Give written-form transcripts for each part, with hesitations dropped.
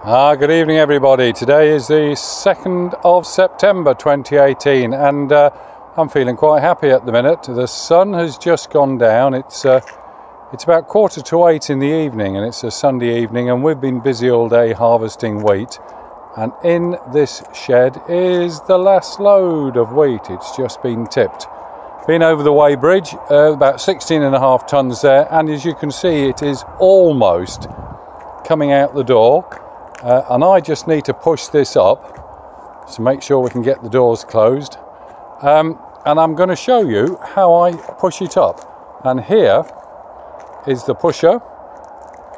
Good evening everybody. Today is the 2nd of September 2018 and I'm feeling quite happy at the minute. The sun has just gone down. It's about 7:45 in the evening and it's a Sunday evening, and we've been busy all day harvesting wheat, and in this shed is the last load of wheat. It's just been tipped. Been over the weighbridge, about 16.5 tons there, and as you can see it is almost coming out the door. And I just need to push this up to make sure we can get the doors closed, and I'm going to show you how I push it up. And here is the pusher.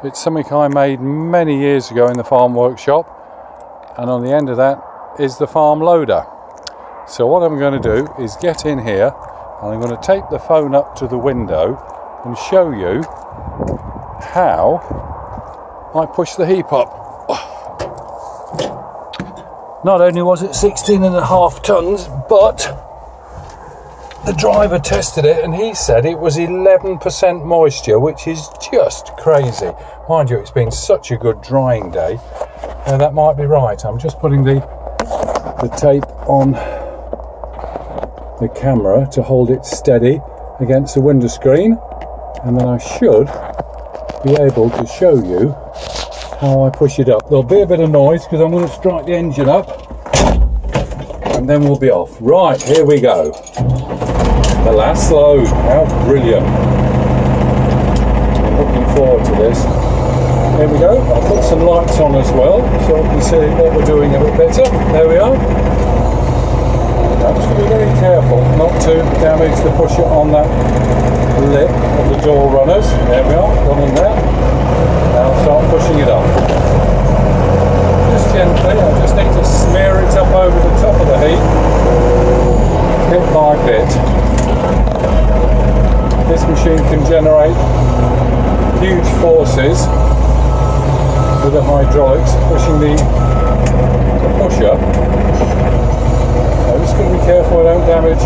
It's something I made many years ago in the farm workshop, and on the end of that is the farm loader. So what I'm going to do is get in here and I'm going to take the phone up to the window and show you how I push the heap up. Not only was it 16.5 tons, but the driver tested it and he said it was 11% moisture, which is just crazy. Mind you, it's been such a good drying day. That might be right. I'm just putting the tape on the camera to hold it steady against the window screen, and then I should be able to show you how I push it up. There'll be a bit of noise because I'm going to strike the engine up and then we'll be off. Right, here we go. The last load. How brilliant. I'm looking forward to this. Here we go. I'll put some lights on as well so I can see what we're doing a bit better. There we are. I'm just going to be very careful not to damage the pusher on that lip of the door runners. There we are, one in there. Now I'll start pushing it up. Just gently, I just need to smear it up over the top of the heap, bit by bit. This machine can generate huge forces with the hydraulics pushing the pusher. I'm just going to be careful I don't damage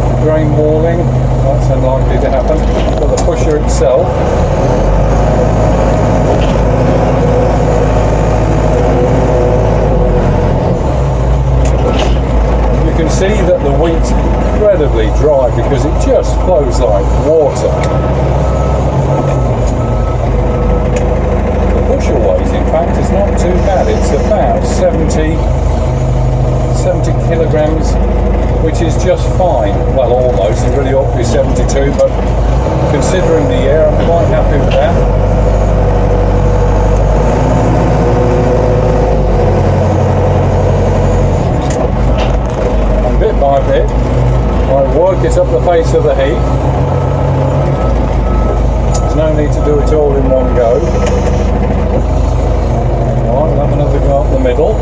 the grain walling. That's unlikely to happen. But the pusher itself, you can see that the wheat's incredibly dry because it just flows like water. The pusher weight, in fact, is not too bad. It's about 70 kilograms, which is just fine. Well, almost. It really ought to be 72, but considering the year, I'm quite happy with that. And bit by bit, I work it up the face of the heap. There's no need to do it all in one go. Right, we'll have another go up the middle.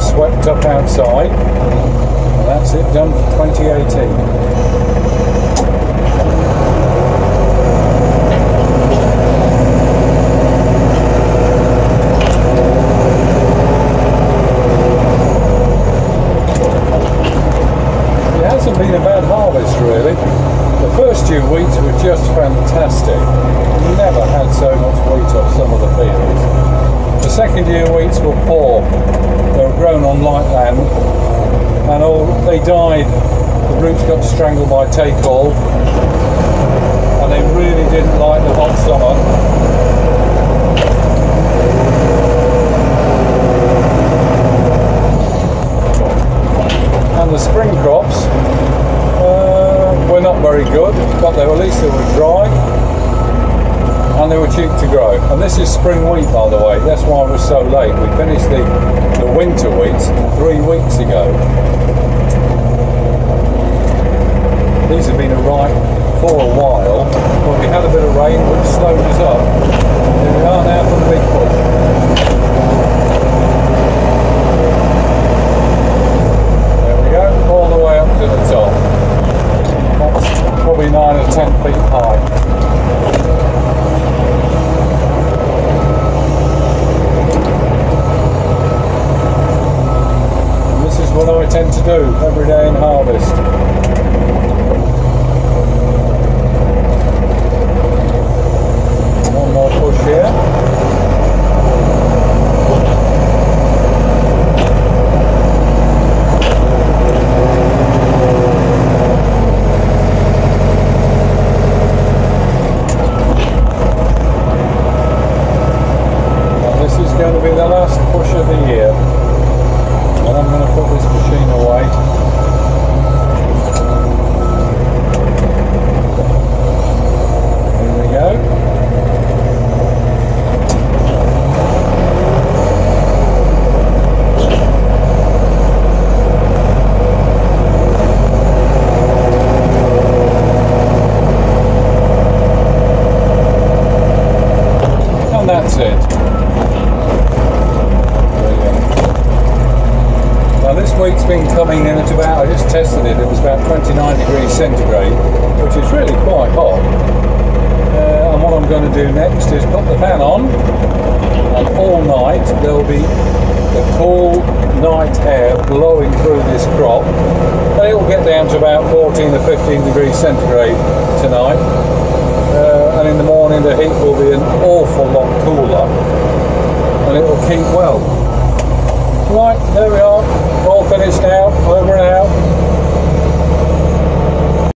Swept up outside, and that's it done for 2018. It hasn't been a bad harvest really. The first few weeks were just fantastic. Never had so much wheat off some of the fields. The second year wheats were poor. They were grown on light land and they died. The roots got strangled by take-all and they really didn't like the hot summer. And the spring crops were not very good, but at least they were dry and they were cheap to grow. And this is spring wheat, by the way. That's why I was so late. We finished the winter wheat 3 weeks ago. These have been right for a while, but we had a bit of rain which slowed us up. Here we are now for the big push. There we go, all the way up to the top. tend to do every day in harvest. One more push here. Going to be the last push of the year, and I'm going to put this machine away. Here we go. And that's it. This week's been coming in at about, I just tested it, it was about 29 degrees centigrade, which is really quite hot. And what I'm going to do next is put the fan on, and all night there'll be the cool night air blowing through this crop. And it will get down to about 14 or 15 degrees centigrade tonight. And in the morning the heat will be an awful lot cooler, and it will keep well. Right, there we are, all finished now, over and out.